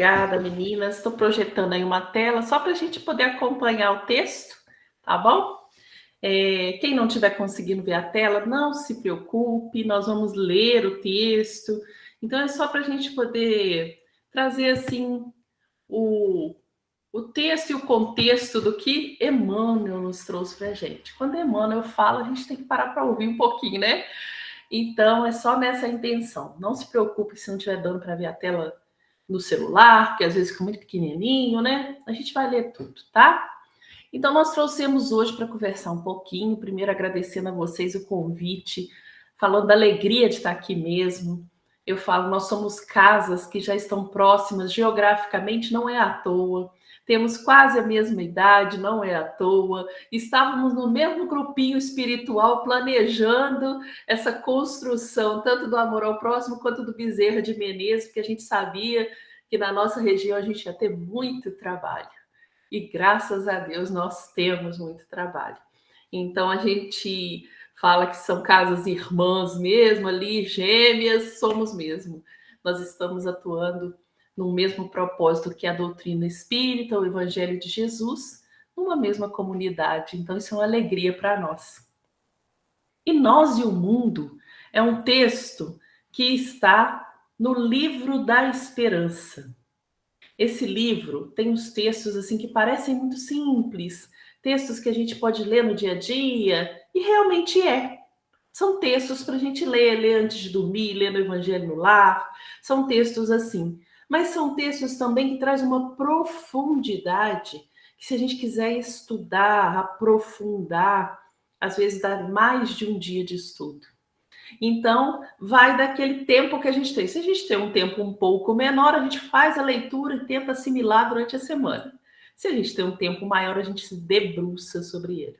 Obrigada, meninas. Estou projetando aí uma tela só para a gente poder acompanhar o texto, tá bom? Quem não estiver conseguindo ver a tela, não se preocupe, nós vamos ler o texto. Então, é só para a gente poder trazer, assim, o texto e o contexto do que Emmanuel nos trouxe para a gente. Quando Emmanuel fala, a gente tem que parar para ouvir um pouquinho, né? Então, é só nessa intenção. Não se preocupe se não estiver dando para ver a tela no celular, que às vezes fica muito pequenininho, né? A gente vai ler tudo, tá? Então, nós trouxemos hoje para conversar um pouquinho, primeiro agradecendo a vocês o convite, falando da alegria de estar aqui mesmo. Eu falo, nós somos casas que já estão próximas geograficamente, não é à toa. Temos quase a mesma idade, não é à toa. Estávamos no mesmo grupinho espiritual planejando essa construção, tanto do amor ao próximo quanto do Bezerra de Menezes, porque a gente sabia que na nossa região a gente ia ter muito trabalho. E graças a Deus nós temos muito trabalho. Então a gente fala que são casas irmãs mesmo, ali, gêmeas, somos mesmo. Nós estamos atuando no mesmo propósito que a doutrina espírita, o Evangelho de Jesus, numa mesma comunidade. Então isso é uma alegria para nós. E Nós e o Mundo é um texto que está no Livro da Esperança. Esse livro tem uns textos assim que parecem muito simples, textos que a gente pode ler no dia a dia, e realmente é. São textos para a gente ler antes de dormir, ler no Evangelho no Lar, são textos assim. Mas são textos também que trazem uma profundidade, que se a gente quiser estudar, aprofundar, às vezes dá mais de um dia de estudo. Então, vai daquele tempo que a gente tem. Se a gente tem um tempo um pouco menor, a gente faz a leitura e tenta assimilar durante a semana. Se a gente tem um tempo maior, a gente se debruça sobre ele.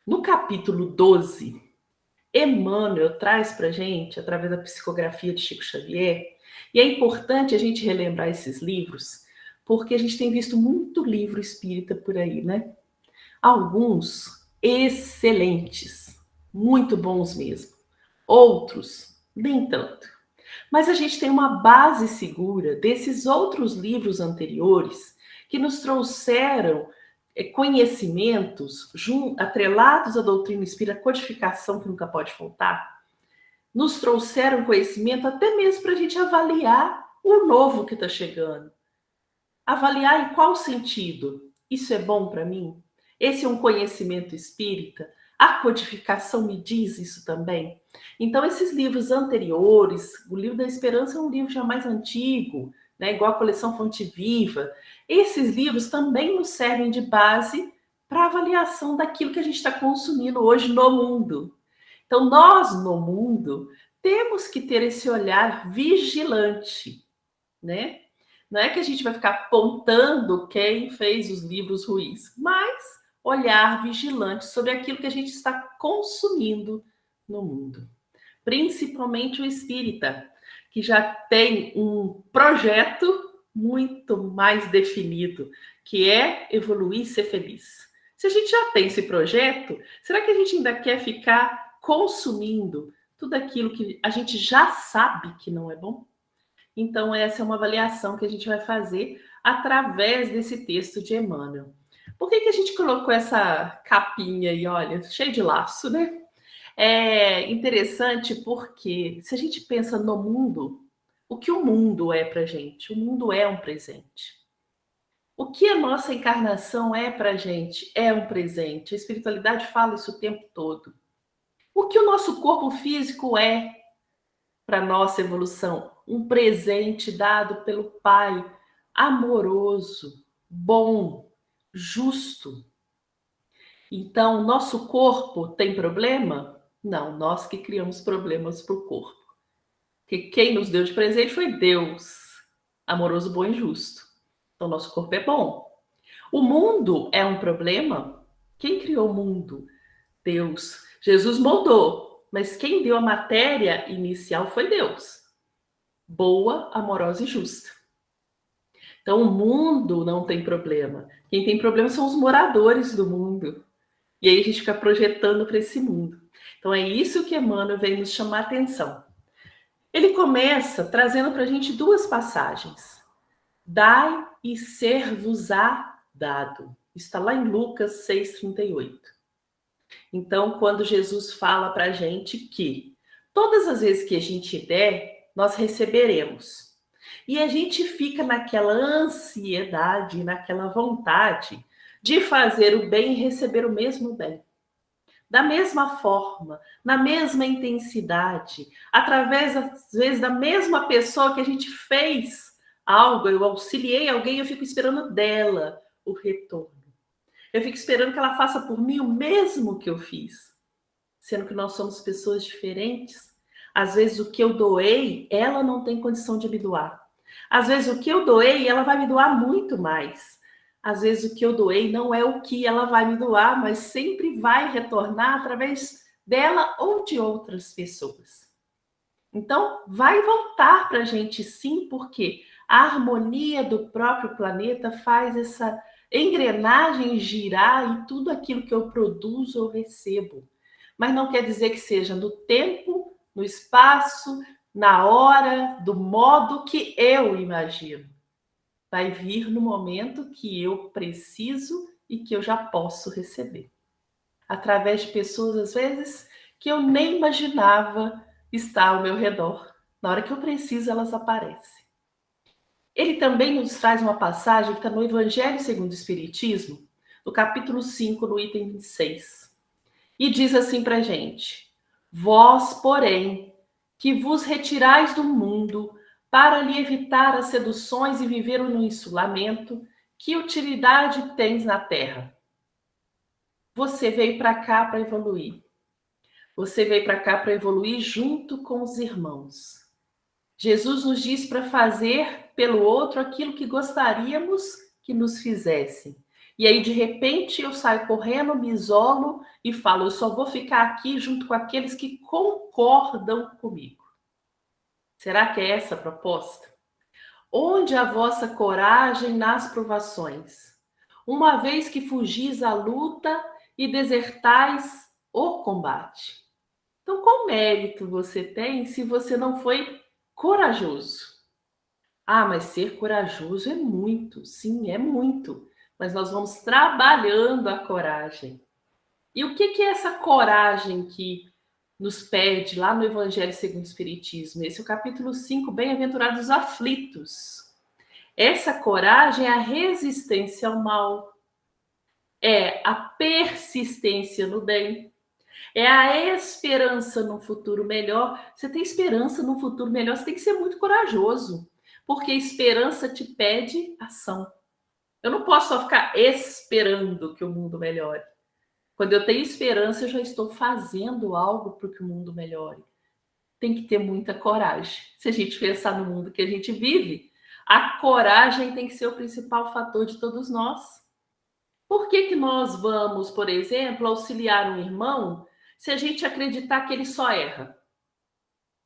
No capítulo 12, Emmanuel traz para a gente, através da psicografia de Chico Xavier, e é importante a gente relembrar esses livros, porque a gente tem visto muito livro espírita por aí, né? Alguns excelentes, muito bons mesmo. Outros, nem tanto. Mas a gente tem uma base segura desses outros livros anteriores que nos trouxeram conhecimentos atrelados à doutrina espírita, codificação que nunca pode faltar, nos trouxeram conhecimento até mesmo para a gente avaliar o novo que está chegando. Avaliar em qual sentido? Isso é bom para mim? Esse é um conhecimento espírita? A codificação me diz isso também? Então, esses livros anteriores, o Livro da Esperança é um livro já mais antigo, né, igual a coleção Fonte Viva. Esses livros também nos servem de base para avaliação daquilo que a gente está consumindo hoje no mundo. Então, nós, no mundo, temos que ter esse olhar vigilante, né? Não é que a gente vai ficar apontando quem fez os livros ruins, mas olhar vigilante sobre aquilo que a gente está consumindo no mundo. Principalmente o espírita, que já tem um projeto muito mais definido, que é evoluir e ser feliz. Se a gente já tem esse projeto, será que a gente ainda quer ficar consumindo tudo aquilo que a gente já sabe que não é bom? Então, essa é uma avaliação que a gente vai fazer através desse texto de Emmanuel. Por que a gente colocou essa capinha aí, olha, cheio de laço, né? É interessante porque se a gente pensa no mundo, o que o mundo é para a gente? O mundo é um presente. O que a nossa encarnação é para a gente? É um presente. A espiritualidade fala isso o tempo todo. O que o nosso corpo físico é para a nossa evolução? Um presente dado pelo Pai, amoroso, bom, justo. Então, nosso corpo tem problema? Não, nós que criamos problemas para o corpo. Porque quem nos deu de presente foi Deus, amoroso, bom e justo. Então, nosso corpo é bom. O mundo é um problema? Quem criou o mundo? Deus. Jesus moldou, mas quem deu a matéria inicial foi Deus. Boa, amorosa e justa. Então, o mundo não tem problema. Quem tem problema são os moradores do mundo. E aí a gente fica projetando para esse mundo. Então, é isso que Emmanuel vem nos chamar a atenção. Ele começa trazendo para a gente duas passagens. Dai e ser-vos-á dado. Está lá em Lucas 6,38. Então, quando Jesus fala para a gente que todas as vezes que a gente der, nós receberemos. E a gente fica naquela ansiedade, naquela vontade de fazer o bem e receber o mesmo bem. Da mesma forma, na mesma intensidade, através, às vezes, da mesma pessoa que a gente fez algo, eu auxiliei alguém, eu fico esperando dela o retorno. Eu fico esperando que ela faça por mim o mesmo que eu fiz. Sendo que nós somos pessoas diferentes. Às vezes o que eu doei, ela não tem condição de me doar. Às vezes o que eu doei, ela vai me doar muito mais. Às vezes o que eu doei não é o que ela vai me doar, mas sempre vai retornar através dela ou de outras pessoas. Então, vai voltar para a gente sim, porque a harmonia do próprio planeta faz essa engrenagem girar e tudo aquilo que eu produzo eu recebo. Mas não quer dizer que seja no tempo, no espaço, na hora, do modo que eu imagino. Vai vir no momento que eu preciso e que eu já posso receber. Através de pessoas, às vezes, que eu nem imaginava estar ao meu redor. Na hora que eu preciso, elas aparecem. Ele também nos traz uma passagem que está no Evangelho segundo o Espiritismo, no capítulo 5, no item 26. E diz assim para a gente: vós, porém, que vos retirais do mundo para lhe evitar as seduções e viver no insulamento, que utilidade tens na terra? Você veio para cá para evoluir. Você veio para cá para evoluir junto com os irmãos. Jesus nos diz para fazer pelo outro aquilo que gostaríamos que nos fizessem. E aí, de repente, eu saio correndo, me isolo e falo, eu só vou ficar aqui junto com aqueles que concordam comigo. Será que é essa a proposta? Onde a vossa coragem nas provações? Uma vez que fugis à luta e desertais o combate. Então, qual mérito você tem se você não foi corajoso? Ah, mas ser corajoso é muito, sim, é muito. Mas nós vamos trabalhando a coragem. E o que é essa coragem que nos pede lá no Evangelho segundo o Espiritismo? Esse é o capítulo 5, Bem-aventurados os aflitos. Essa coragem é a resistência ao mal, é a persistência no bem, é a esperança num futuro melhor. Você tem esperança num futuro melhor, você tem que ser muito corajoso, porque esperança te pede ação. Eu não posso só ficar esperando que o mundo melhore. Quando eu tenho esperança, eu já estou fazendo algo para que o mundo melhore. Tem que ter muita coragem. Se a gente pensar no mundo que a gente vive, a coragem tem que ser o principal fator de todos nós. Por que nós vamos, por exemplo, auxiliar um irmão se a gente acreditar que ele só erra?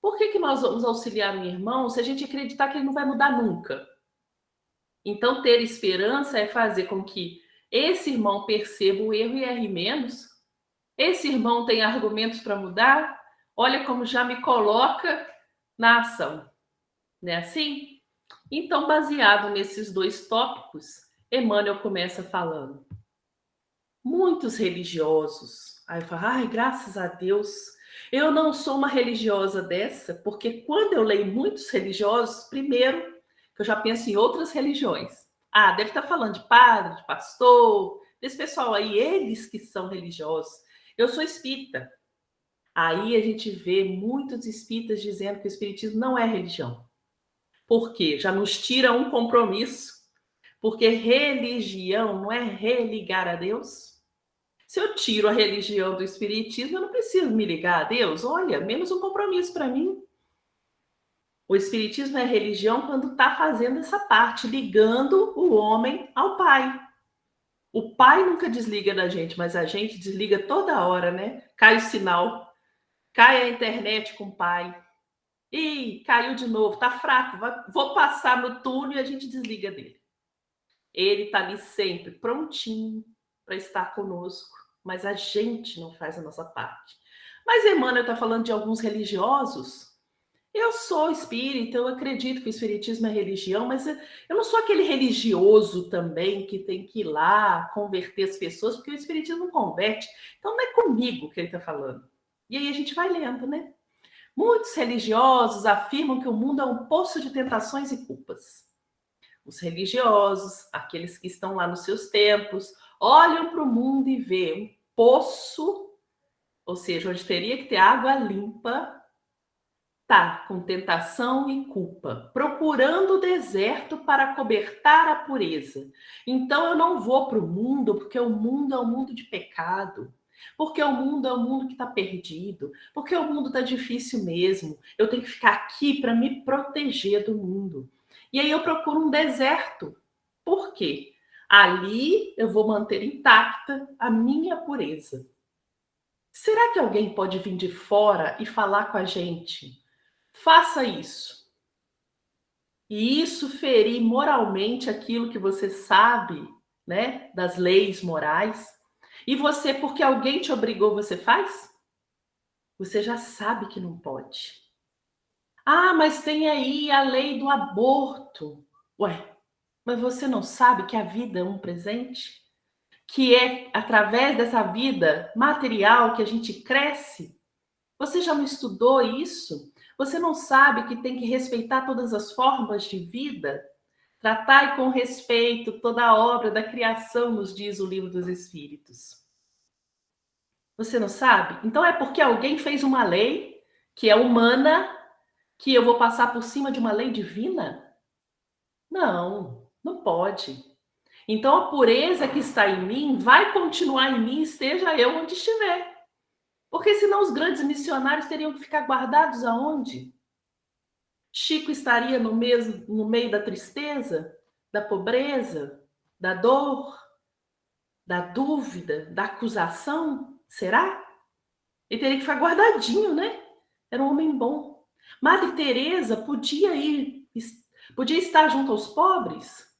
Por que nós vamos auxiliar um irmão se a gente acreditar que ele não vai mudar nunca? Então, ter esperança é fazer com que esse irmão perceba o erro e erre menos. Esse irmão tem argumentos para mudar. Olha como já me coloca na ação. Não é assim? Então, baseado nesses dois tópicos, Emmanuel começa falando. Muitos religiosos. Aí eu falo, ai, graças a Deus, eu não sou uma religiosa dessa, porque quando eu leio muitos religiosos, primeiro, que eu já penso em outras religiões. Ah, deve estar falando de padre, de pastor, desse pessoal aí, eles que são religiosos. Eu sou espírita. Aí a gente vê muitos espíritas dizendo que o espiritismo não é religião. Por quê? Já nos tira um compromisso. Porque religião não é religar a Deus? Se eu tiro a religião do espiritismo, eu não preciso me ligar a Deus. Olha, menos um compromisso para mim. O espiritismo é religião quando está fazendo essa parte, ligando o homem ao Pai. O Pai nunca desliga da gente, mas a gente desliga toda hora, né? Cai o sinal, cai a internet com o Pai. Ih, caiu de novo, tá fraco, vou passar no túnel e a gente desliga dele. Ele está ali sempre prontinho para estar conosco, mas a gente não faz a nossa parte. Mas Emmanuel está falando de alguns religiosos Eu sou espírita, eu acredito que o espiritismo é religião, mas eu não sou aquele religioso também que tem que ir lá converter as pessoas, porque o espiritismo não converte. Então não é comigo que ele está falando. E aí a gente vai lendo, né? Muitos religiosos afirmam que o mundo é um poço de tentações e culpas. Os religiosos, aqueles que estão lá nos seus templos, olham para o mundo e vê um poço, ou seja, onde teria que ter água limpa, tá com tentação e culpa, procurando o deserto para cobertar a pureza. Então eu não vou para o mundo, porque o mundo é um mundo de pecado. Porque o mundo é um mundo que está perdido, porque o mundo está difícil mesmo. Eu tenho que ficar aqui para me proteger do mundo. E aí eu procuro um deserto. Por quê? Ali eu vou manter intacta a minha pureza. Será que alguém pode vir de fora e falar com a gente? Faça isso. E isso ferir moralmente aquilo que você sabe, né, das leis morais. E você, porque alguém te obrigou, você faz? Você já sabe que não pode. Ah, mas tem aí a lei do aborto. Ué, mas você não sabe que a vida é um presente? Que é através dessa vida material que a gente cresce? Você já não estudou isso? Você não sabe que tem que respeitar todas as formas de vida? Tratai com respeito toda a obra da criação, nos diz o Livro dos Espíritos. Você não sabe? Então é porque alguém fez uma lei que é humana, que eu vou passar por cima de uma lei divina? Não, não pode. Então a pureza que está em mim vai continuar em mim, esteja eu onde estiver. Porque senão os grandes missionários teriam que ficar guardados aonde? Chico estaria no meio da tristeza, da pobreza, da dor, da dúvida, da acusação? Será? Ele teria que ficar guardadinho, né? Era um homem bom. Madre Teresa podia estar junto aos pobres,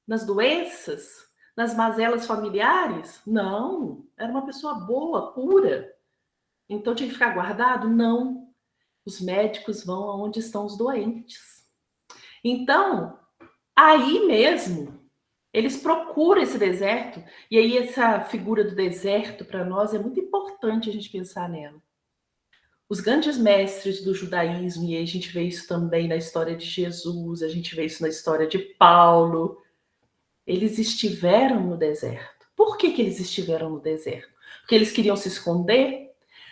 nas doenças, nas mazelas familiares? Não, era uma pessoa boa, pura. Então tinha que ficar guardado? Não. Os médicos vão aonde estão os doentes. Então, aí mesmo, eles procuram esse deserto, e aí essa figura do deserto, para nós, é muito importante a gente pensar nela. Os grandes mestres do judaísmo, e aí a gente vê isso também na história de Jesus, a gente vê isso na história de Paulo, eles estiveram no deserto. Por que eles estiveram no deserto? Porque eles queriam se esconder?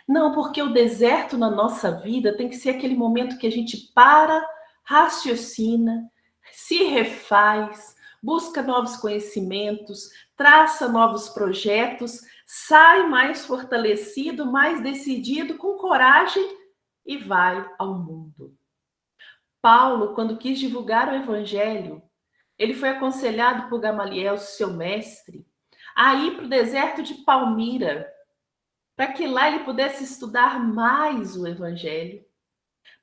Não, porque o deserto na nossa vida tem que ser aquele momento que a gente para, raciocina, se refaz, busca novos conhecimentos, traça novos projetos, sai mais fortalecido, mais decidido, com coragem e vai ao mundo. Paulo, quando quis divulgar o evangelho, ele foi aconselhado por Gamaliel, seu mestre, a ir para o deserto de Palmira, para que lá ele pudesse estudar mais o evangelho,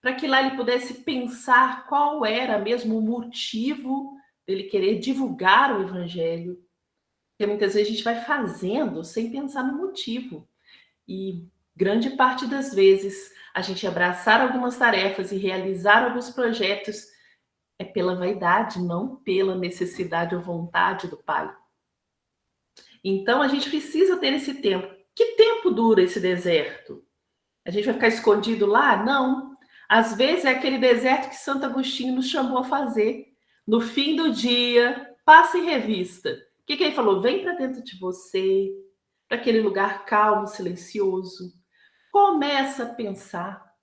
para que lá ele pudesse pensar qual era mesmo o motivo dele querer divulgar o evangelho. Porque muitas vezes a gente vai fazendo sem pensar no motivo. E grande parte das vezes a gente abraçar algumas tarefas e realizar alguns projetos é pela vaidade, não pela necessidade ou vontade do Pai. Então a gente precisa ter esse tempo. Que tempo dura esse deserto? A gente vai ficar escondido lá? Não. Às vezes é aquele deserto que Santo Agostinho nos chamou a fazer. No fim do dia, passe em revista. O que ele falou? Vem para dentro de você, para aquele lugar calmo, silencioso. Começa a pensar.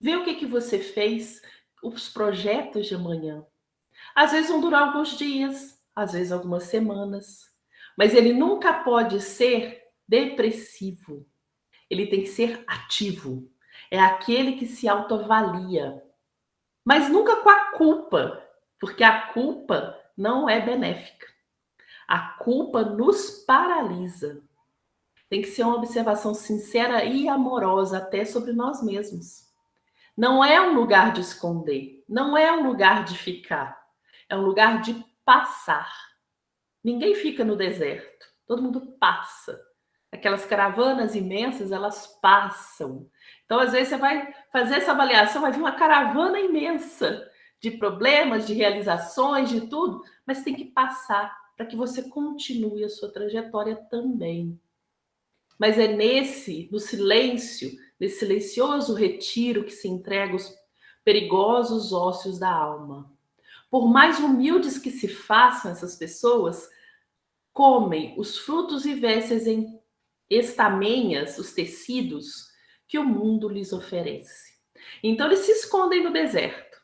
Vê o que você fez, os projetos de amanhã. Às vezes vão durar alguns dias, às vezes algumas semanas. Mas ele nunca pode ser depressivo. Ele tem que ser ativo. É aquele que se autoavalia. Mas nunca com a culpa, porque a culpa não é benéfica. A culpa nos paralisa. Tem que ser uma observação sincera e amorosa até sobre nós mesmos. Não é um lugar de esconder, não é um lugar de ficar, é um lugar de passar. Ninguém fica no deserto, todo mundo passa. Aquelas caravanas imensas, elas passam. Então, às vezes, você vai fazer essa avaliação, vai vir uma caravana imensa de problemas, de realizações, de tudo, mas tem que passar para que você continue a sua trajetória também. Mas é no silêncio, nesse silencioso retiro que se entrega os perigosos ócios da alma. Por mais humildes que se façam essas pessoas, comem os frutos e vestes em estamenhas, os tecidos que o mundo lhes oferece. Então eles se escondem no deserto,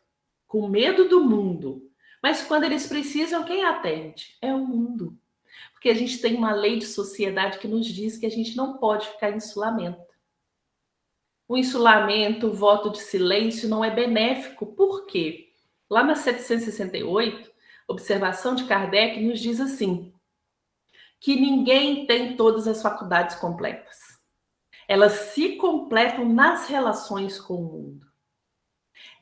com medo do mundo. Mas quando eles precisam, quem atende? É o mundo. Porque a gente tem uma lei de sociedade que nos diz que a gente não pode ficar em isolamento. O isolamento, o voto de silêncio não é benéfico. Por quê? Lá na 768, observação de Kardec nos diz assim, que ninguém tem todas as faculdades completas. Elas se completam nas relações com o mundo.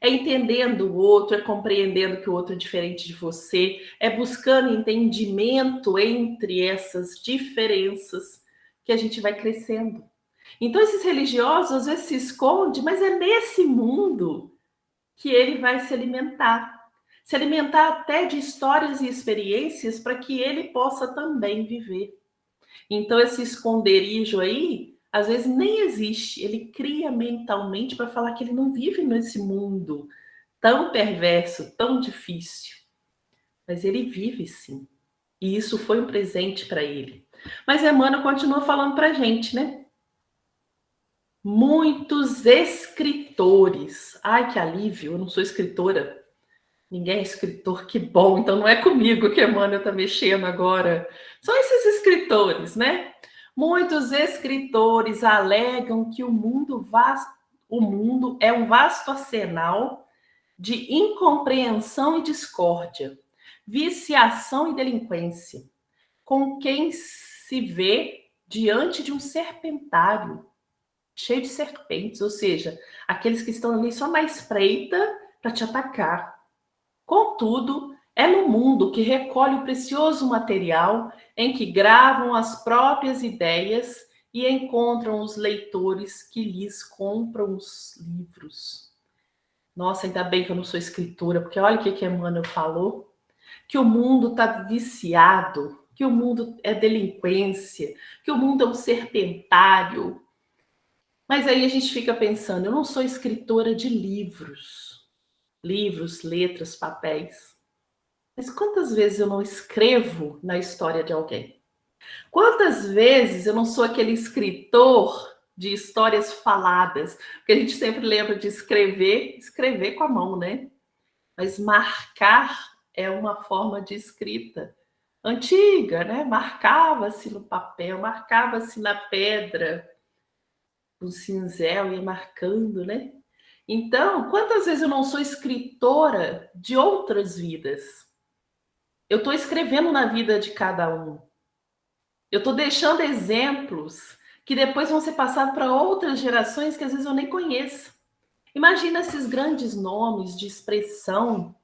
É entendendo o outro, é compreendendo que o outro é diferente de você, é buscando entendimento entre essas diferenças que a gente vai crescendo. Então, esses religiosos às vezes se escondem, mas é nesse mundo que ele vai se alimentar. Se alimentar até de histórias e experiências para que ele possa também viver. Então, esse esconderijo aí, às vezes nem existe. Ele cria mentalmente para falar que ele não vive nesse mundo tão perverso, tão difícil. Mas ele vive sim. E isso foi um presente para ele. Mas Emmanuel continua falando para a gente, né? Muitos escritores. Ai, que alívio, eu não sou escritora. Ninguém é escritor, que bom. Então não é comigo que Emmanuel está mexendo agora. São esses escritores, né? Muitos escritores alegam que o mundo é um vasto arsenal de incompreensão e discórdia, viciação e delinquência, com quem se vê diante de um serpentário cheio de serpentes, ou seja, aqueles que estão ali só na espreita para te atacar. Contudo, é no mundo que recolhe o precioso material em que gravam as próprias ideias e encontram os leitores que lhes compram os livros. Nossa, ainda bem que eu não sou escritora, porque olha o que Emmanuel falou, que o mundo está viciado, que o mundo é delinquência, que o mundo é um serpentário. Mas aí a gente fica pensando, eu não sou escritora de livros, letras, papéis. Mas quantas vezes eu não escrevo na história de alguém? Quantas vezes eu não sou aquele escritor de histórias faladas? Porque a gente sempre lembra de escrever com a mão, né? Mas marcar é uma forma de escrita antiga, né? Marcava-se no papel, marcava-se na pedra, no cinzel, ia marcando, né? Então, quantas vezes eu não sou escritora de outras vidas? Eu estou escrevendo na vida de cada um. Eu estou deixando exemplos que depois vão ser passados para outras gerações que às vezes eu nem conheço. Imagina esses grandes nomes de expressão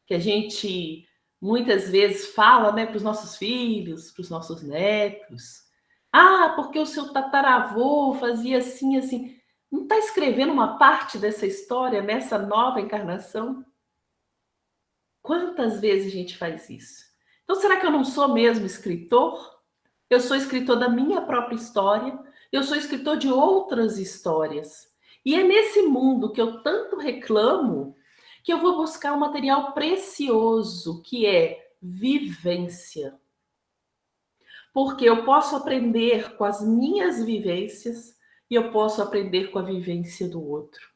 que a gente muitas vezes fala, né, para os nossos filhos, para os nossos netos. Ah, porque o seu tataravô fazia assim, assim. Não está escrevendo uma parte dessa história nessa nova encarnação? Quantas vezes a gente faz isso? Então, será que eu não sou mesmo escritor? Eu sou escritor da minha própria história, eu sou escritor de outras histórias. E é nesse mundo que eu tanto reclamo que eu vou buscar um material precioso, que é vivência. Porque eu posso aprender com as minhas vivências e eu posso aprender com a vivência do outro.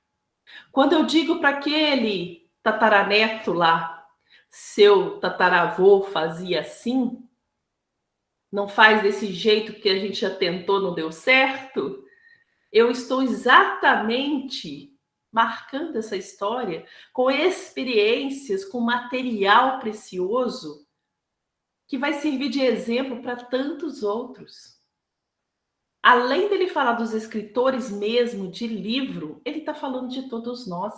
Quando eu digo para aquele tataraneto lá, seu tataravô fazia assim, não faz desse jeito que a gente já tentou, não deu certo, eu estou exatamente marcando essa história com experiências, com material precioso que vai servir de exemplo para tantos outros. Além dele falar dos escritores mesmo de livro, ele está falando de todos nós.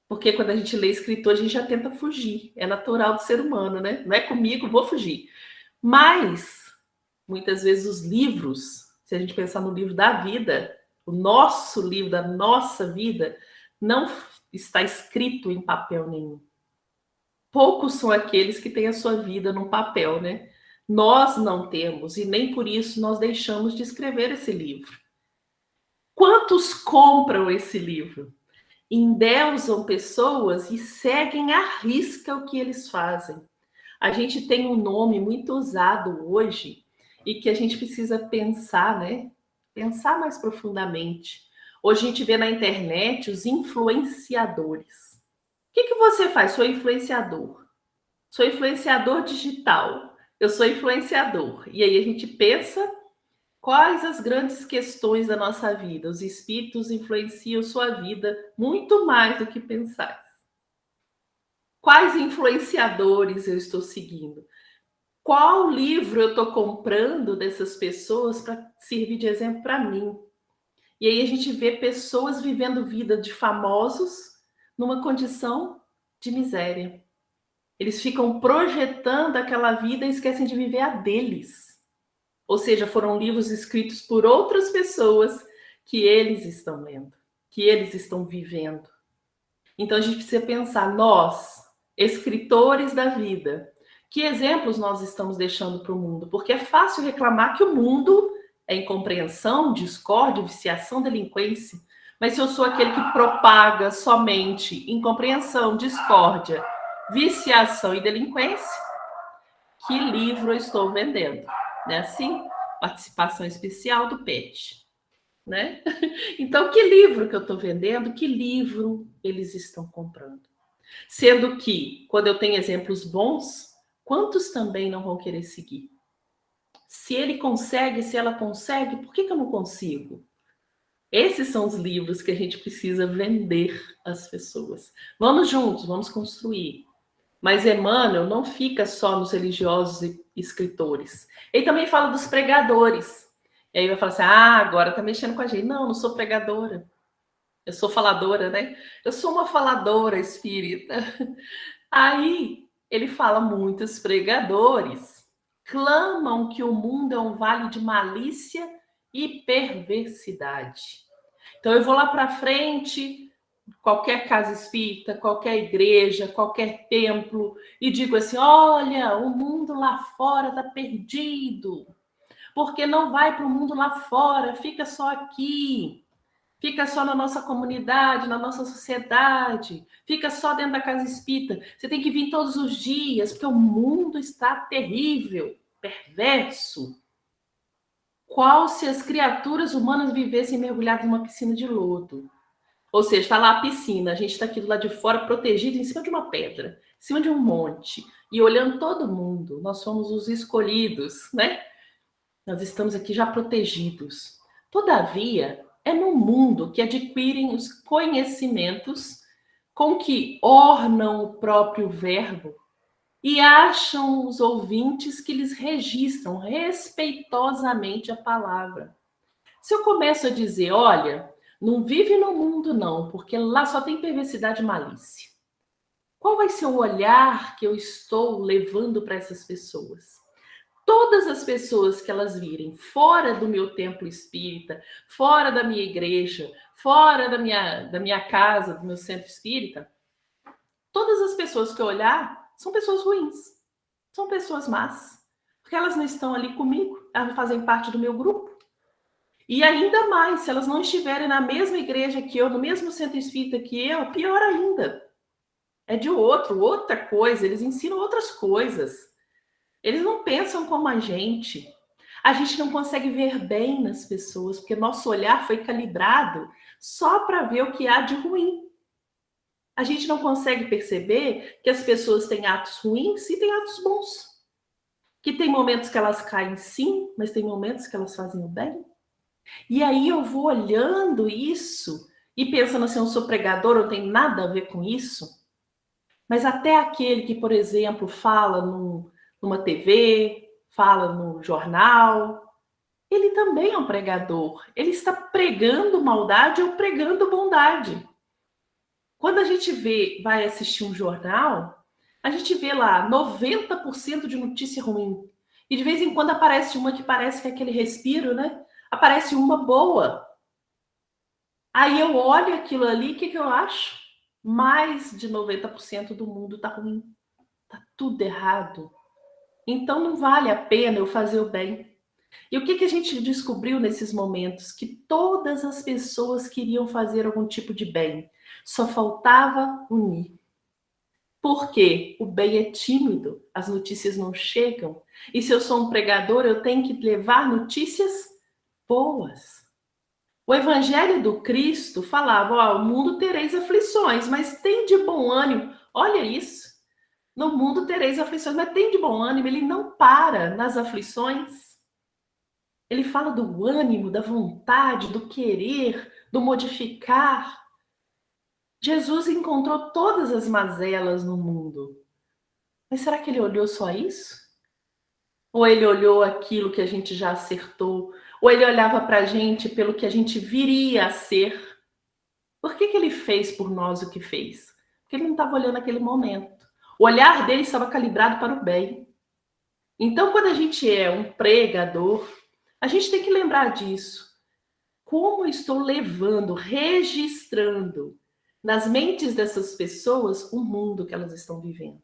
Porque quando a gente lê escritor, a gente já tenta fugir. É natural do ser humano, né? Não é comigo, vou fugir. Mas Muitas vezes os livros, se a gente pensar no livro da vida, o nosso livro da nossa vida, não está escrito em papel nenhum. Poucos são aqueles que têm a sua vida no papel, né? Nós não temos, e nem por isso nós deixamos de escrever esse livro. Quantos compram esse livro? Endeusam pessoas e seguem à risca o que eles fazem. A gente tem um nome muito usado hoje e que a gente precisa pensar, né? Pensar mais profundamente. Hoje a gente vê na internet os influenciadores. O que você faz? Sou influenciador. Sou influenciador digital. Eu sou influenciador. E aí a gente pensa quais as grandes questões da nossa vida. Os espíritos influenciam sua vida muito mais do que pensar. Quais influenciadores eu estou seguindo? Qual livro eu estou comprando dessas pessoas para servir de exemplo para mim? E aí a gente vê pessoas vivendo vida de famosos numa condição de miséria. Eles ficam projetando aquela vida e esquecem de viver a deles. Ou seja, foram livros escritos por outras pessoas que eles estão lendo, que eles estão vivendo. Então a gente precisa pensar, nós, escritores da vida, que exemplos nós estamos deixando para o mundo? Porque é fácil reclamar que o mundo é incompreensão, discórdia, viciação, delinquência. Mas se eu sou aquele que propaga somente incompreensão, discórdia, viciação e delinquência, que livro eu estou vendendo? Né? Assim, participação especial do PET. Né? Então, que livro que eu estou vendendo? Que livro eles estão comprando? Sendo que, quando eu tenho exemplos bons, quantos também não vão querer seguir? Se ele consegue, se ela consegue, por que eu não consigo? Esses são os livros que a gente precisa vender às pessoas. Vamos juntos, vamos construir. Mas Emmanuel não fica só nos religiosos e escritores. Ele também fala dos pregadores. E aí vai falar assim, agora tá mexendo com a gente. Não, não sou pregadora. Eu sou faladora, né? Eu sou uma faladora espírita. Aí ele fala, muitos pregadores clamam que o mundo é um vale de malícia e perversidade. Então eu vou lá para frente, qualquer casa espírita, qualquer igreja, qualquer templo, e digo assim, olha, o mundo lá fora está perdido, porque não vai para o mundo lá fora, fica só aqui. Fica só na nossa comunidade, na nossa sociedade. Fica só dentro da casa espírita. Você tem que vir todos os dias, porque o mundo está terrível, perverso. Qual se as criaturas humanas vivessem mergulhadas numa piscina de lodo? Ou seja, está lá a piscina, a gente está aqui do lado de fora, protegido em cima de uma pedra, em cima de um monte, e olhando todo mundo. Nós somos os escolhidos, né? Nós estamos aqui já protegidos. Todavia, é no mundo que adquirem os conhecimentos com que ornam o próprio verbo e acham os ouvintes que lhes registram respeitosamente a palavra. Se eu começo a dizer, olha, não vive no mundo não, porque lá só tem perversidade e malícia. Qual vai ser o olhar que eu estou levando para essas pessoas? Todas as pessoas que elas virem fora do meu templo espírita, fora da minha igreja, fora da minha casa, do meu centro espírita, todas as pessoas que eu olhar são pessoas ruins, são pessoas más, porque elas não estão ali comigo, elas fazem parte do meu grupo. E ainda mais, se elas não estiverem na mesma igreja que eu, no mesmo centro espírita que eu, pior ainda. É de outra coisa, eles ensinam outras coisas. Eles não pensam como a gente. A gente não consegue ver bem nas pessoas, porque nosso olhar foi calibrado só para ver o que há de ruim. A gente não consegue perceber que as pessoas têm atos ruins e têm atos bons. Que tem momentos que elas caem sim, mas tem momentos que elas fazem o bem. E aí eu vou olhando isso e pensando assim, eu sou pregador, não tem nada a ver com isso. Mas até aquele que, por exemplo, fala numa TV, fala no jornal, ele também é um pregador. Ele está pregando maldade ou pregando bondade. Quando a gente vai assistir um jornal, a gente vê lá 90% de notícia ruim. E de vez em quando aparece uma que parece que é aquele respiro, né? Aparece uma boa. Aí eu olho aquilo ali, o que eu acho? Mais de 90% do mundo tá ruim. Tá tudo errado. Então não vale a pena eu fazer o bem. E o que a gente descobriu nesses momentos? Que todas as pessoas queriam fazer algum tipo de bem. Só faltava unir. Porque o bem é tímido, as notícias não chegam. E se eu sou um pregador, eu tenho que levar notícias boas. O evangelho do Cristo falava: ó, o mundo tereis aflições, mas tem de bom ânimo. Olha isso. No mundo tereis aflições, mas tem de bom ânimo. Ele não para nas aflições. Ele fala do ânimo, da vontade, do querer, do modificar. Jesus encontrou todas as mazelas no mundo. Mas será que ele olhou só isso? Ou ele olhou aquilo que a gente já acertou? Ou ele olhava para a gente pelo que a gente viria a ser? Por que ele fez por nós o que fez? Porque ele não estava olhando aquele momento. O olhar dele estava calibrado para o bem. Então, quando a gente é um pregador, a gente tem que lembrar disso. Como eu estou levando, registrando nas mentes dessas pessoas o mundo que elas estão vivendo?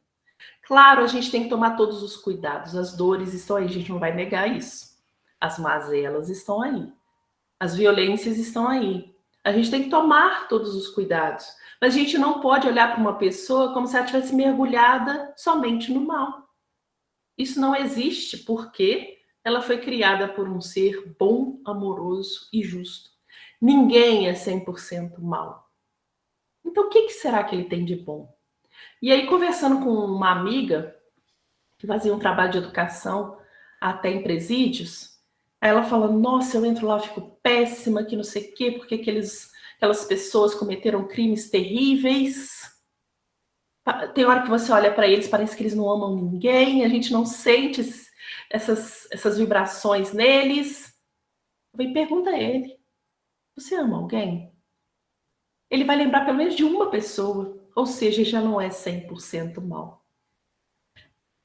Claro, a gente tem que tomar todos os cuidados. As dores estão aí, a gente não vai negar isso. As mazelas estão aí. As violências estão aí. A gente tem que tomar todos os cuidados. Mas a gente não pode olhar para uma pessoa como se ela tivesse mergulhada somente no mal. Isso não existe porque ela foi criada por um ser bom, amoroso e justo. Ninguém é 100% mal. Então, o que será que ele tem de bom? E aí, conversando com uma amiga que fazia um trabalho de educação até em presídios, aí ela fala: nossa, eu entro lá, eu fico péssima, que não sei o quê, porque aquelas pessoas cometeram crimes terríveis. Tem hora que você olha para eles, parece que eles não amam ninguém, a gente não sente essas vibrações neles. Vem, pergunta a ele: você ama alguém? Ele vai lembrar pelo menos de uma pessoa, ou seja, já não é 100% mal.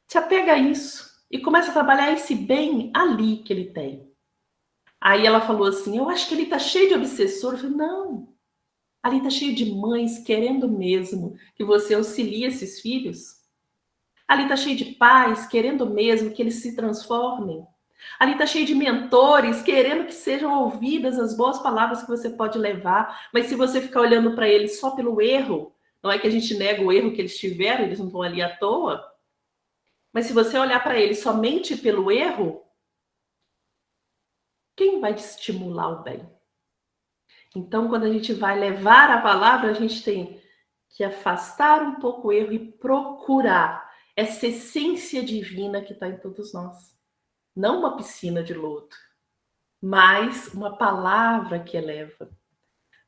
Se apega a isso e começa a trabalhar esse bem ali que ele tem. Aí ela falou assim: eu acho que ele tá cheio de obsessor. Eu falei: não, ali tá cheio de mães querendo mesmo que você auxilie esses filhos. Ali tá cheio de pais querendo mesmo que eles se transformem. Ali tá cheio de mentores querendo que sejam ouvidas as boas palavras que você pode levar. Mas se você ficar olhando para eles só pelo erro, não é que a gente nega o erro que eles tiveram, eles não estão ali à toa. Mas se você olhar para eles somente pelo erro, quem vai te estimular o bem? Então, quando a gente vai levar a palavra, a gente tem que afastar um pouco o erro e procurar essa essência divina que está em todos nós. Não uma piscina de lodo, mas uma palavra que eleva.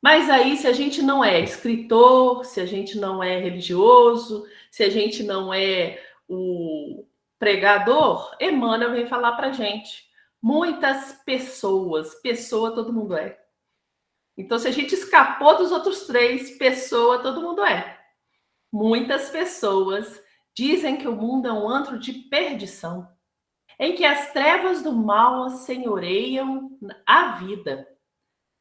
Mas aí, se a gente não é escritor, se a gente não é religioso, se a gente não é o pregador, Emmanuel vem falar para a gente. Muitas pessoas, pessoa todo mundo é. Então, se a gente escapou dos outros três, pessoa todo mundo é. Muitas pessoas dizem que o mundo é um antro de perdição, em que as trevas do mal assenhoreiam a vida.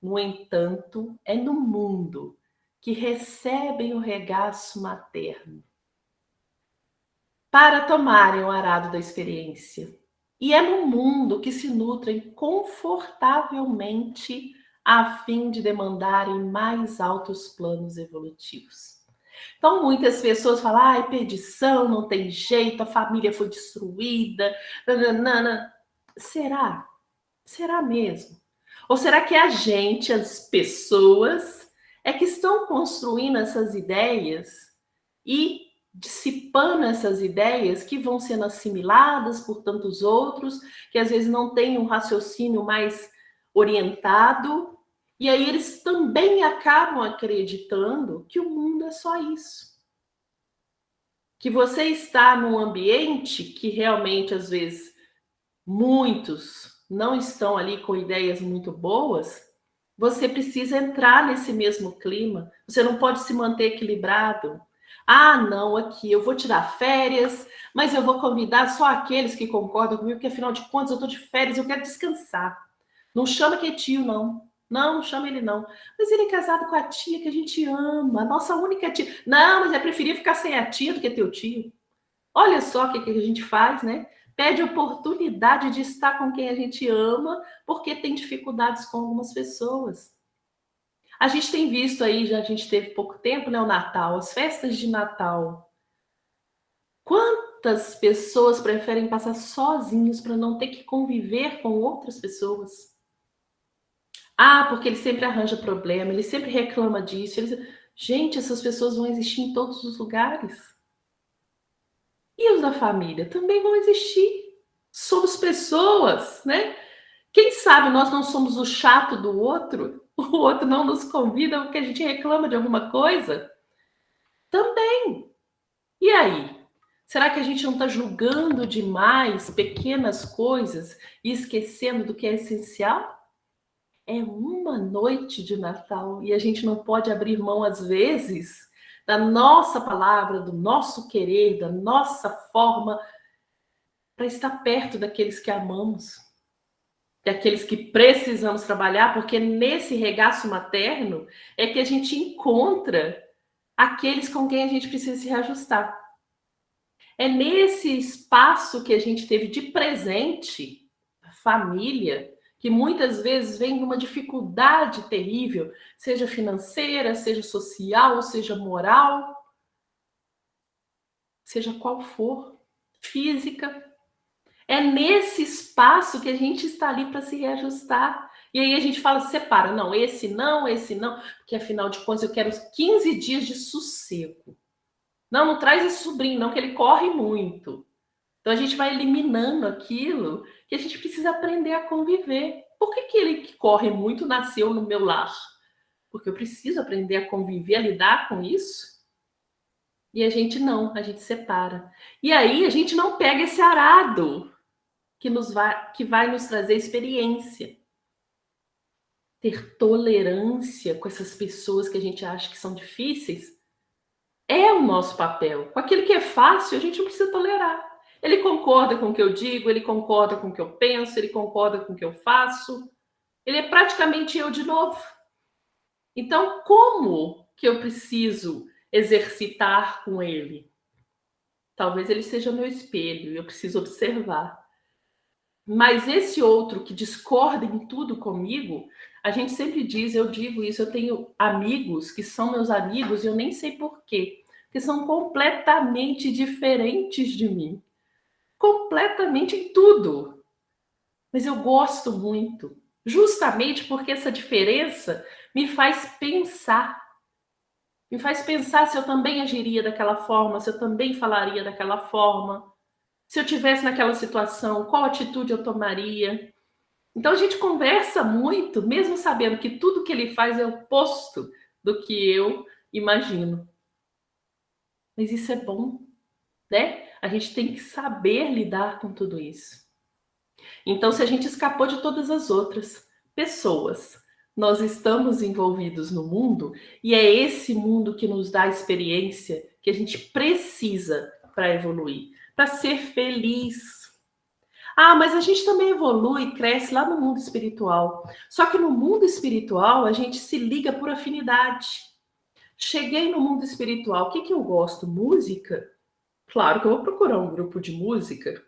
No entanto, é no mundo que recebem o regaço materno para tomarem o arado da experiência. E é no mundo que se nutrem confortavelmente a fim de demandarem mais altos planos evolutivos. Então, muitas pessoas falam: ai, perdição, não tem jeito, a família foi destruída. Nananana. Será? Será mesmo? Ou será que a gente, as pessoas, é que estão construindo essas ideias e dissipando essas ideias que vão sendo assimiladas por tantos outros, que às vezes não têm um raciocínio mais orientado, e aí eles também acabam acreditando que o mundo é só isso. Que você está num ambiente que realmente, às vezes, muitos não estão ali com ideias muito boas, você precisa entrar nesse mesmo clima. Você não pode se manter equilibrado. Ah, não, aqui eu vou tirar férias, mas eu vou convidar só aqueles que concordam comigo, porque afinal de contas eu estou de férias, eu quero descansar. Não chama que é tio, não. Não, não chama ele, não. Mas ele é casado com a tia que a gente ama, a nossa única tia. Não, mas é preferir ficar sem a tia do que ter o tio. Olha só o que a gente faz, né? Pede oportunidade de estar com quem a gente ama, porque tem dificuldades com algumas pessoas. A gente tem visto aí, já a gente teve pouco tempo, né? O Natal, as festas de Natal. Quantas pessoas preferem passar sozinhos para não ter que conviver com outras pessoas? Ah, porque ele sempre arranja problema, ele sempre reclama disso. Gente, essas pessoas vão existir em todos os lugares. E os da família também vão existir. Somos pessoas, né? Quem sabe nós não somos o chato do outro, o outro não nos convida porque a gente reclama de alguma coisa? Também. E aí? Será que a gente não está julgando demais pequenas coisas e esquecendo do que é essencial? É uma noite de Natal e a gente não pode abrir mão, às vezes, da nossa palavra, do nosso querer, da nossa forma para estar perto daqueles que amamos, daqueles que precisamos trabalhar, porque nesse regaço materno é que a gente encontra aqueles com quem a gente precisa se reajustar. É nesse espaço que a gente teve de presente, a família, que muitas vezes vem numa dificuldade terrível, seja financeira, seja social, seja moral, seja qual for, física. É nesse espaço que a gente está ali para se reajustar. E aí a gente fala, separa, não, esse não, porque afinal de contas eu quero 15 dias de sossego. Não, não traz esse sobrinho, não, que ele corre muito. Então a gente vai eliminando aquilo que a gente precisa aprender a conviver. Por que ele que corre muito nasceu no meu lar? Porque eu preciso aprender a conviver, a lidar com isso. E a gente não, a gente separa. E aí a gente não pega esse arado que vai nos trazer experiência. Ter tolerância com essas pessoas que a gente acha que são difíceis é o nosso papel. Com aquilo que é fácil, a gente não precisa tolerar. Ele concorda com o que eu digo, ele concorda com o que eu penso, ele concorda com o que eu faço. Ele é praticamente eu de novo. Então, como que eu preciso exercitar com ele? Talvez ele seja meu espelho, eu preciso observar. Mas esse outro que discorda em tudo comigo, a gente sempre diz, eu digo isso, eu tenho amigos que são meus amigos e eu nem sei por quê, que são completamente diferentes de mim. Completamente em tudo. Mas eu gosto muito, justamente porque essa diferença me faz pensar. Me faz pensar se eu também agiria daquela forma, se eu também falaria daquela forma. Se eu tivesse naquela situação, qual atitude eu tomaria? Então a gente conversa muito, mesmo sabendo que tudo que ele faz é o oposto do que eu imagino. Mas isso é bom, né? A gente tem que saber lidar com tudo isso. Então, se a gente escapou de todas as outras pessoas, nós estamos envolvidos no mundo e é esse mundo que nos dá a experiência que a gente precisa para evoluir, para ser feliz. Ah, mas a gente também evolui e cresce lá no mundo espiritual. Só que no mundo espiritual a gente se liga por afinidade. Cheguei no mundo espiritual, o que que eu gosto? Música? Claro que eu vou procurar um grupo de música.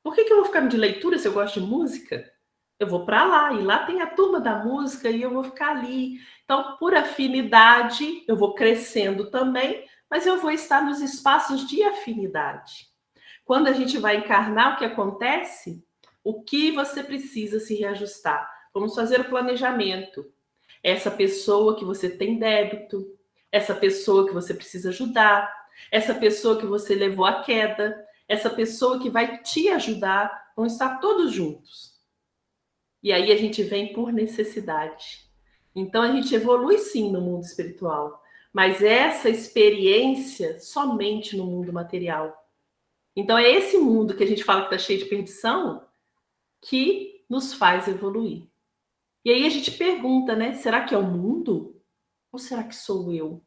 Por que eu vou ficar de leitura se eu gosto de música? Eu vou para lá, e lá tem a turma da música e eu vou ficar ali. Então, por afinidade, eu vou crescendo também, mas eu vou estar nos espaços de afinidade. Quando a gente vai encarnar, o que acontece? O que você precisa se reajustar? Vamos fazer o planejamento. Essa pessoa que você tem débito, essa pessoa que você precisa ajudar, essa pessoa que você levou à queda, essa pessoa que vai te ajudar, vão estar todos juntos. E aí a gente vem por necessidade. Então a gente evolui sim no mundo espiritual, mas essa experiência somente no mundo material. Então é esse mundo que a gente fala que está cheio de perdição que nos faz evoluir. E aí a gente pergunta, né? Será que é o mundo? Ou será que sou eu?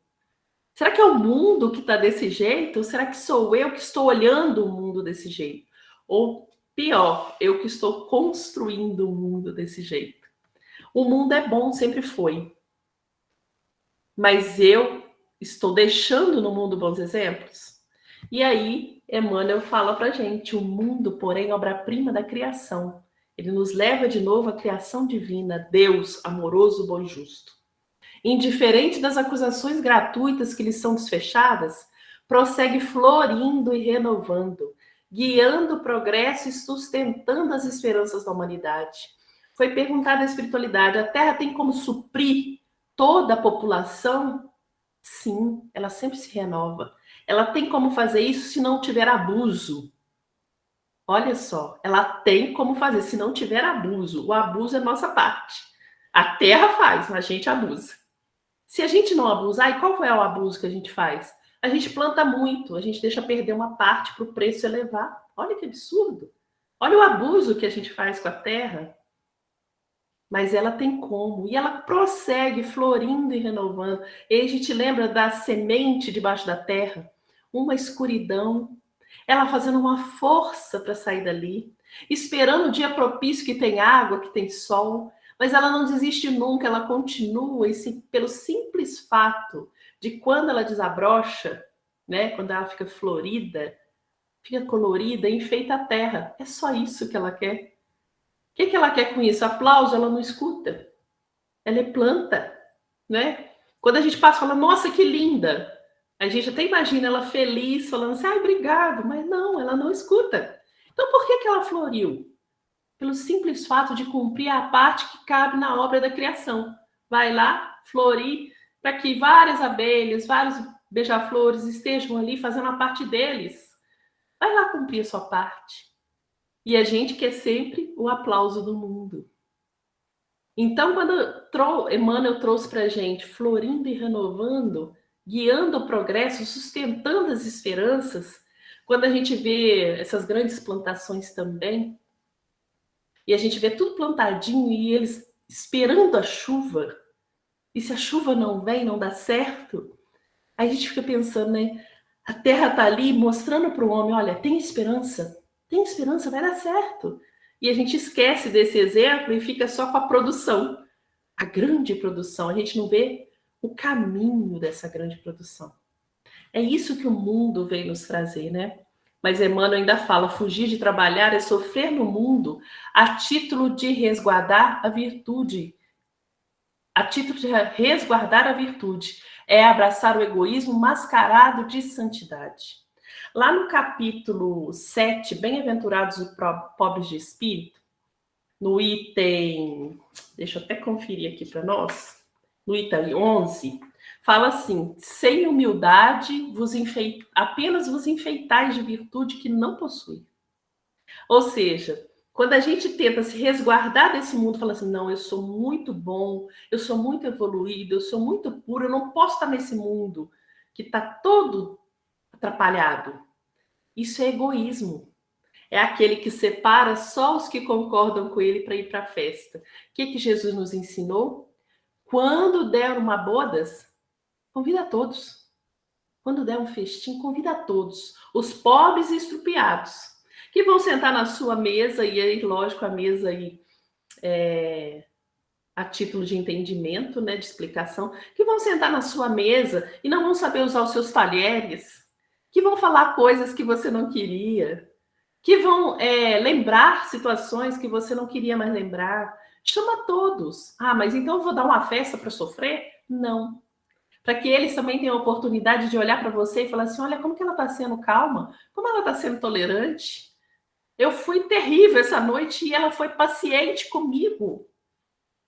Será que é o mundo que está desse jeito? Ou será que sou eu que estou olhando o mundo desse jeito? Ou pior, eu que estou construindo o mundo desse jeito? O mundo é bom, sempre foi. Mas eu estou deixando no mundo bons exemplos? E aí, Emmanuel fala para gente, o mundo, porém, é obra-prima da criação. Ele nos leva de novo à criação divina, Deus, amoroso, bom e justo. Indiferente das acusações gratuitas que lhe são desfechadas, prossegue florindo e renovando, guiando o progresso e sustentando as esperanças da humanidade. Foi perguntada à espiritualidade, a Terra tem como suprir toda a população? Sim, ela sempre se renova. Ela tem como fazer isso se não tiver abuso. Olha só, ela tem como fazer se não tiver abuso. O abuso é nossa parte. A Terra faz, mas a gente abusa. Se a gente não abusar, e qual é o abuso que a gente faz? A gente planta muito, a gente deixa perder uma parte para o preço elevar. Olha que absurdo. Olha o abuso que a gente faz com a terra. Mas ela tem como. E ela prossegue florindo e renovando. E aí a gente lembra da semente debaixo da terra. Uma escuridão. Ela fazendo uma força para sair dali. Esperando o dia propício que tem água, que tem sol. Mas ela não desiste nunca, ela continua, e pelo simples fato de quando ela desabrocha, né, quando ela fica florida, fica colorida, enfeita a terra. É só isso que ela quer. O que ela quer com isso? Aplauso, ela não escuta. Ela é planta, né? Quando a gente passa e fala, nossa, que linda, a gente até imagina ela feliz, falando assim, ai, obrigado, mas não, ela não escuta. Então, por que ela floriu? Pelo simples fato de cumprir a parte que cabe na obra da criação. Vai lá, florir, para que várias abelhas, vários beija-flores estejam ali fazendo a parte deles. Vai lá cumprir a sua parte. E a gente quer sempre o aplauso do mundo. Então, quando Emmanuel trouxe para a gente, florindo e renovando, guiando o progresso, sustentando as esperanças, quando a gente vê essas grandes plantações também, e a gente vê tudo plantadinho e eles esperando a chuva. E se a chuva não vem, não dá certo, aí a gente fica pensando, né? A terra está ali mostrando para o homem, olha, tem esperança, vai dar certo. E a gente esquece desse exemplo e fica só com a produção, a grande produção. A gente não vê o caminho dessa grande produção. É isso que o mundo veio nos trazer, né? Mas Emmanuel ainda fala, fugir de trabalhar é sofrer no mundo a título de resguardar a virtude. A título de resguardar a virtude. É abraçar o egoísmo mascarado de santidade. Lá no capítulo 7, Bem-aventurados os pobres de espírito, no item, deixa eu até conferir aqui para nós, no item 11, fala assim, sem humildade, apenas vos enfeitais de virtude que não possui. Ou seja, quando a gente tenta se resguardar desse mundo, fala assim, não, eu sou muito bom, eu sou muito evoluído, eu sou muito puro, eu não posso estar nesse mundo que está todo atrapalhado. Isso é egoísmo. É aquele que separa só os que concordam com ele para ir para a festa. O que Jesus nos ensinou? Quando der uma bodas, convida a todos. Quando der um festim, convida a todos. Os pobres e estrupiados, que vão sentar na sua mesa, e aí, lógico, a mesa aí a título de entendimento, né, de explicação, que vão sentar na sua mesa e não vão saber usar os seus talheres, que vão falar coisas que você não queria, que vão lembrar situações que você não queria mais lembrar. Chama todos. Ah, mas então eu vou dar uma festa para sofrer? Não. Para que eles também tenham a oportunidade de olhar para você e falar assim, olha como que ela está sendo calma, como ela está sendo tolerante. Eu fui terrível essa noite e ela foi paciente comigo.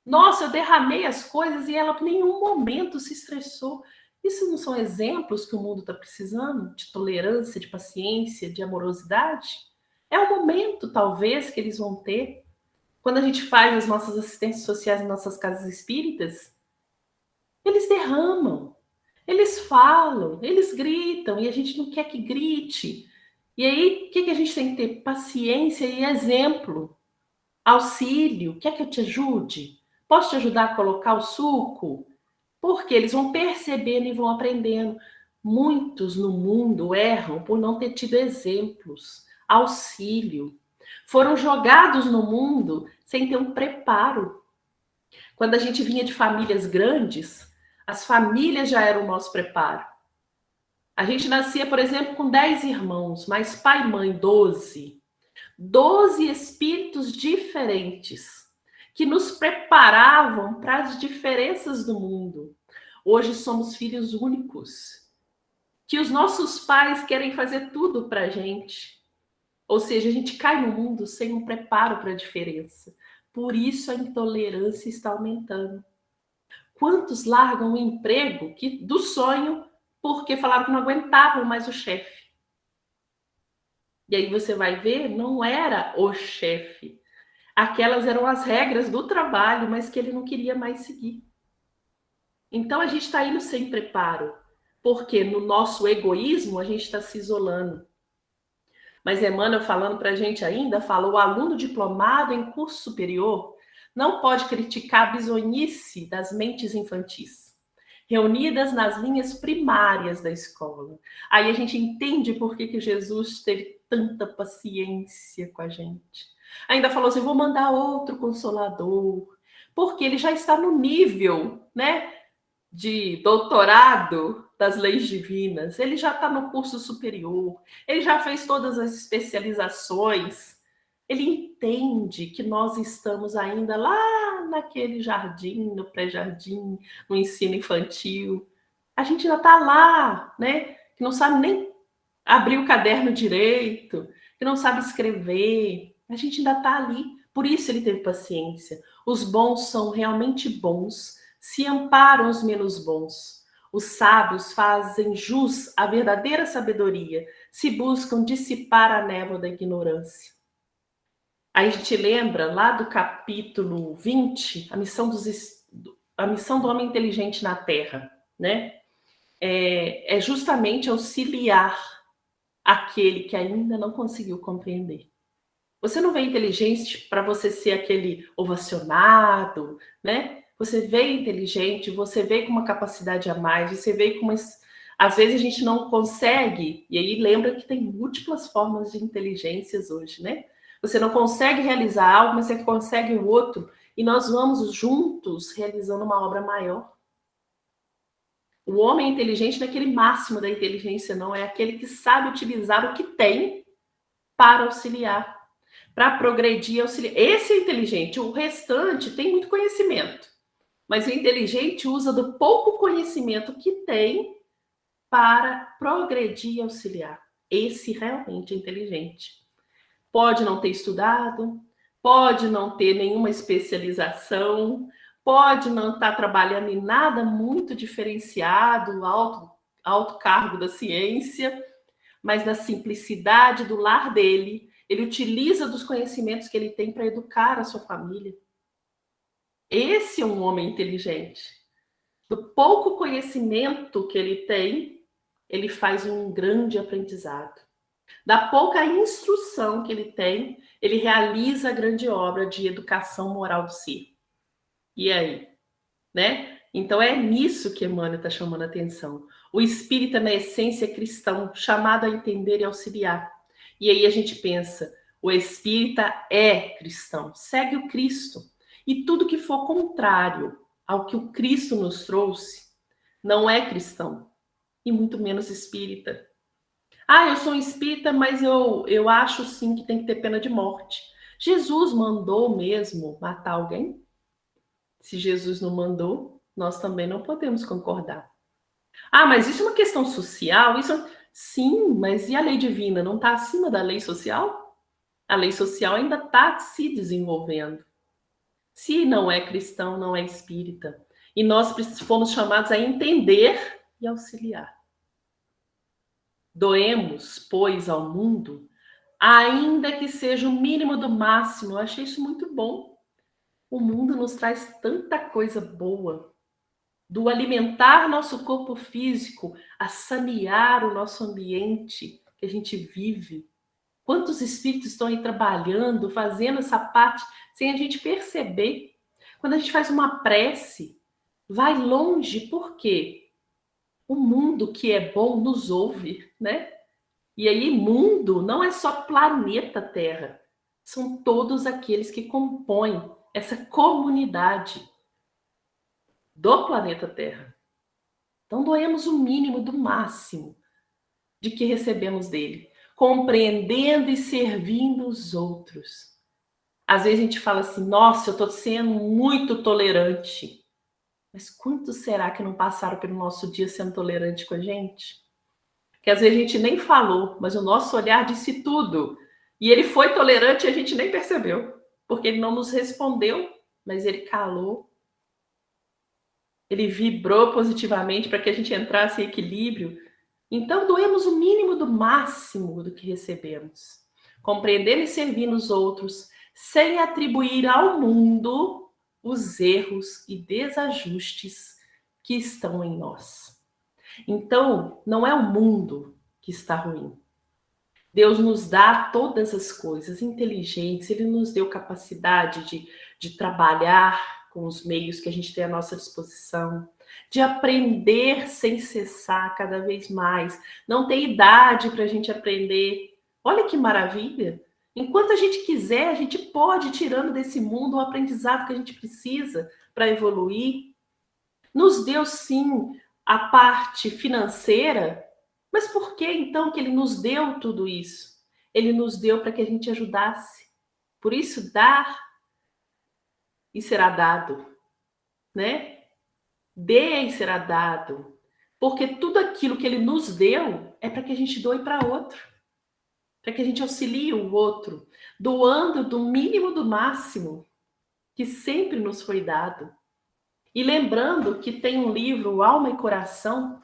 Nossa, eu derramei as coisas e ela em nenhum momento se estressou. Isso não são exemplos que o mundo está precisando? De tolerância, de paciência, de amorosidade? É o momento, talvez, que eles vão ter. Quando a gente faz as nossas assistências sociais em nossas casas espíritas, eles derramam, eles falam, eles gritam, e a gente não quer que grite. E aí, o que a gente tem que ter? Paciência e exemplo. Auxílio, quer que eu te ajude? Posso te ajudar a colocar o suco? Porque eles vão percebendo e vão aprendendo. Muitos no mundo erram por não ter tido exemplos, auxílio. Foram jogados no mundo sem ter um preparo. Quando a gente vinha de famílias grandes, as famílias já eram o nosso preparo. A gente nascia, por exemplo, com 10 irmãos, mas pai e mãe, 12. 12 espíritos diferentes que nos preparavam para as diferenças do mundo. Hoje somos filhos únicos, que os nossos pais querem fazer tudo para a gente. Ou seja, a gente cai no mundo sem um preparo para a diferença. Por isso a intolerância está aumentando. Quantos largam o emprego do sonho porque falaram que não aguentavam mais o chefe? E aí você vai ver, não era o chefe. Aquelas eram as regras do trabalho, mas que ele não queria mais seguir. Então a gente está indo sem preparo, porque no nosso egoísmo a gente está se isolando. Mas Emmanuel falando para a gente ainda, fala, o aluno diplomado em curso superior não pode criticar a bizonhice das mentes infantis, reunidas nas linhas primárias da escola. Aí a gente entende por que Jesus teve tanta paciência com a gente. Ainda falou assim, vou mandar outro consolador, porque ele já está no nível, né, de doutorado das leis divinas, ele já está no curso superior, ele já fez todas as especializações, ele entende que nós estamos ainda lá naquele jardim, no pré-jardim, no ensino infantil. A gente ainda está lá, né? Que não sabe nem abrir o caderno direito, que não sabe escrever. A gente ainda está ali. Por isso ele teve paciência. Os bons são realmente bons, se amparam os menos bons. Os sábios fazem jus à verdadeira sabedoria, se buscam dissipar a névoa da ignorância. Aí a gente lembra lá do capítulo 20, a missão do homem inteligente na Terra, né? É justamente auxiliar aquele que ainda não conseguiu compreender. Você não vê inteligente para você ser aquele ovacionado, né? Você veio inteligente, você veio com uma capacidade a mais, você veio com uma... Às vezes a gente não consegue, e aí lembra que tem múltiplas formas de inteligências hoje, né? Você não consegue realizar algo, mas você consegue o outro, e nós vamos juntos realizando uma obra maior. O homem inteligente não é aquele máximo da inteligência, não, é aquele que sabe utilizar o que tem para auxiliar, para progredir, auxiliar. Esse é inteligente, o restante tem muito conhecimento. Mas o inteligente usa do pouco conhecimento que tem para progredir e auxiliar. Esse realmente é inteligente. Pode não ter estudado, pode não ter nenhuma especialização, pode não estar trabalhando em nada muito diferenciado, alto cargo da ciência, mas na simplicidade do lar dele, ele utiliza dos conhecimentos que ele tem para educar a sua família. Esse é um homem inteligente. Do pouco conhecimento que ele tem, ele faz um grande aprendizado. Da pouca instrução que ele tem, ele realiza a grande obra de educação moral do ser. E aí? Né? Então é nisso que Emmanuel está chamando a atenção. O espírita, na essência, é cristão, chamado a entender e auxiliar. E aí a gente pensa, o espírita é cristão, segue o Cristo. E tudo que for contrário ao que o Cristo nos trouxe, não é cristão, e muito menos espírita. Ah, eu sou um espírita, mas eu acho sim que tem que ter pena de morte. Jesus mandou mesmo matar alguém? Se Jesus não mandou, nós também não podemos concordar. Ah, mas isso é uma questão social? Sim, mas e a lei divina? Não está acima da lei social? A lei social ainda está se desenvolvendo. Se não é cristão, não é espírita. E nós fomos chamados a entender e auxiliar. Doemos, pois, ao mundo, ainda que seja o mínimo do máximo. Eu achei isso muito bom. O mundo nos traz tanta coisa boa. Do alimentar nosso corpo físico, a sanear o nosso ambiente que a gente vive. Quantos espíritos estão aí trabalhando, fazendo essa parte, sem a gente perceber. Quando a gente faz uma prece, vai longe, por quê? O mundo que é bom nos ouve, né? E aí, mundo não é só planeta Terra, são todos aqueles que compõem essa comunidade do planeta Terra. Então, doemos o mínimo do máximo de que recebemos dele, compreendendo e servindo os outros. Às vezes a gente fala assim, nossa, eu estou sendo muito tolerante. Mas quantos será que não passaram pelo nosso dia sendo tolerante com a gente? Que às vezes a gente nem falou, mas o nosso olhar disse tudo. E ele foi tolerante e a gente nem percebeu, porque ele não nos respondeu, mas ele calou. Ele vibrou positivamente para que a gente entrasse em equilíbrio. Então, doemos o mínimo do máximo do que recebemos, compreendendo e servindo os outros, sem atribuir ao mundo os erros e desajustes que estão em nós. Então, não é o mundo que está ruim. Deus nos dá todas as coisas, inteligência, Ele nos deu capacidade de trabalhar com os meios que a gente tem à nossa disposição, de aprender sem cessar cada vez mais. Não tem idade para a gente aprender. Olha que maravilha! Enquanto a gente quiser, a gente pode ir tirando desse mundo o aprendizado que a gente precisa para evoluir. Nos deu, sim, a parte financeira, mas por que então que ele nos deu tudo isso? Ele nos deu para que a gente ajudasse. Por isso, dar e será dado, né? Dê e será dado. Porque tudo aquilo que ele nos deu é para que a gente doe para outro. Para que a gente auxilie o outro. Doando do mínimo do máximo que sempre nos foi dado. E lembrando que tem um livro, Alma e Coração,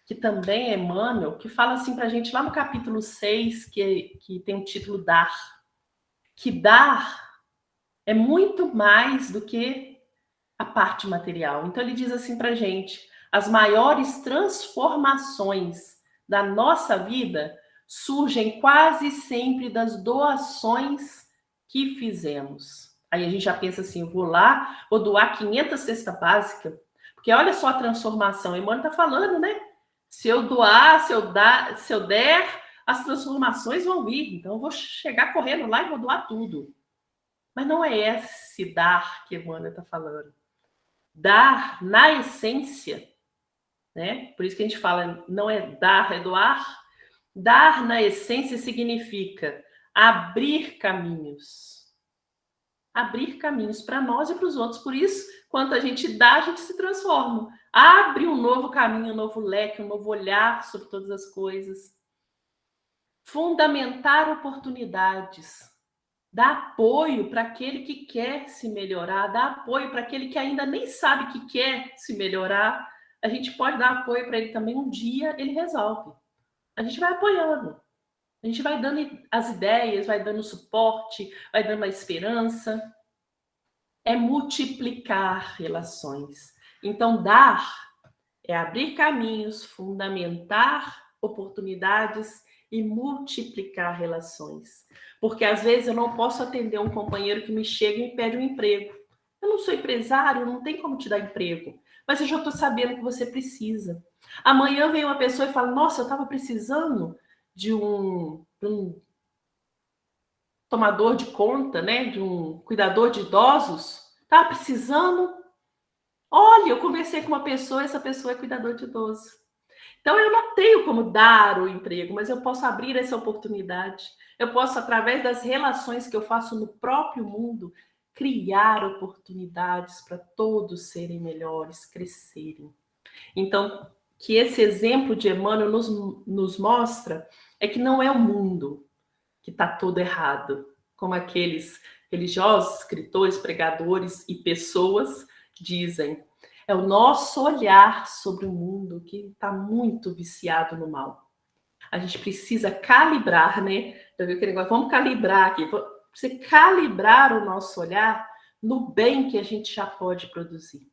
que também é Emmanuel, que fala assim para a gente lá no capítulo 6, que tem o título Dar. Que dar é muito mais do que a parte material. Então ele diz assim para a gente, as maiores transformações da nossa vida surgem quase sempre das doações que fizemos. Aí a gente já pensa assim, eu vou lá, vou doar 500 cesta básica, porque olha só a transformação, o Emmanuel está falando, né? Se eu doar, se eu der, as transformações vão vir. Então eu vou chegar correndo lá e vou doar tudo. Mas não é esse dar que Emmanuel está falando. Dar na essência, né? Por isso que a gente fala, não é dar, é doar. Dar na essência significa abrir caminhos. Abrir caminhos para nós e para os outros. Por isso, quando a gente dá, a gente se transforma. Abre um novo caminho, um novo leque, um novo olhar sobre todas as coisas. Fundamentar oportunidades. Dá apoio para aquele que quer se melhorar, dá apoio para aquele que ainda nem sabe que quer se melhorar. A gente pode dar apoio para ele também, um dia ele resolve. A gente vai apoiando, a gente vai dando as ideias, vai dando suporte, vai dando a esperança. É multiplicar relações. Então, dar é abrir caminhos, fundamentar oportunidades e multiplicar relações. Porque às vezes eu não posso atender um companheiro que me chega e me pede um emprego. Eu não sou empresário, não tem como te dar emprego. Mas eu já estou sabendo que você precisa. Amanhã vem uma pessoa e fala, nossa, eu estava precisando de um tomador de conta, né? De um cuidador de idosos. Estava precisando. Olha, eu conversei com uma pessoa, essa pessoa é cuidador de idoso. Então, eu não tenho como dar o emprego, mas eu posso abrir essa oportunidade. Eu posso, através das relações que eu faço no próprio mundo, criar oportunidades para todos serem melhores, crescerem. Então, que esse exemplo de Emmanuel nos mostra é que não é o mundo que está todo errado, como aqueles religiosos, escritores, pregadores e pessoas dizem. É o nosso olhar sobre o mundo que está muito viciado no mal. A gente precisa calibrar, né? Já viu aquele negócio? Vamos calibrar aqui. Você calibrar o nosso olhar no bem que a gente já pode produzir.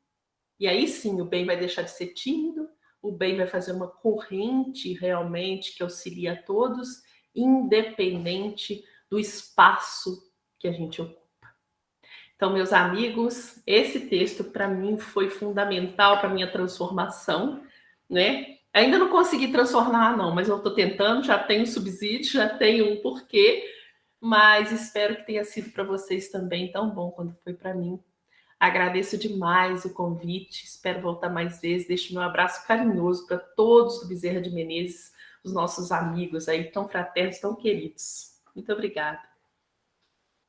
E aí sim, o bem vai deixar de ser tímido, o bem vai fazer uma corrente realmente que auxilia a todos, independente do espaço que a gente ocupa. Então, meus amigos, esse texto para mim foi fundamental para a minha transformação, né? Ainda não consegui transformar, não, mas eu estou tentando, já tenho subsídio, já tenho um porquê, mas espero que tenha sido para vocês também tão bom quanto foi para mim. Agradeço demais o convite, espero voltar mais vezes. Deixo meu abraço carinhoso para todos do Bezerra de Menezes, os nossos amigos aí tão fraternos, tão queridos. Muito obrigada.